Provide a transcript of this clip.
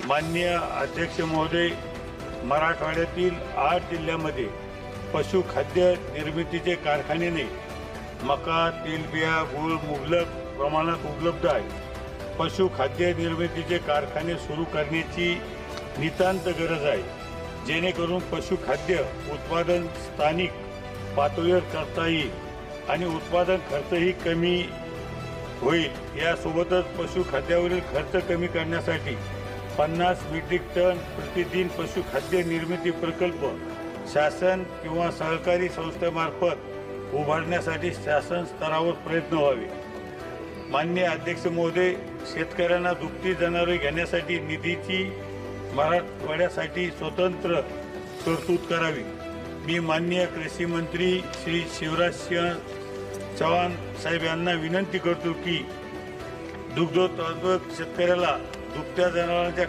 माननीय अध्यक्ष महोदय, मराठवाड्यातील 8 जिल्ह्यामध्ये पशुखाद्य निर्मितीचे कारखाने नाही. मका, तेलबिया, गूळ मुबलक प्रमाणात उपलब्ध आहे. पशुखाद्य निर्मितीचे कारखाने सुरू करण्याची नितांत गरज आहे, जेणेकरून पशुखाद्य उत्पादन स्थानिक पातळीवर करता येईल आणि उत्पादन खर्चही कमी होईल. यासोबतच पशुखाद्यावरील खर्च कमी करण्यासाठी 50 मेट्रिक टन प्रतिदिन पशुखाद्य निर्मिती प्रकल्प शासन किंवा सहकारी संस्थेमार्फत उभारण्यासाठी शासन स्तरावर प्रयत्न व्हावे. माननीय अध्यक्ष महोदय, शेतकऱ्यांना दुभती जनावरे घेण्यासाठी निधीची मराठवाड्यासाठी स्वतंत्र तरतूद करावी. मी माननीय कृषी मंत्री श्री शिवराजसिंह चौहान साहेब यांना विनंती करतो की दुग्धोत्पादक शेतकऱ्याला दुभत्या जनावरांच्या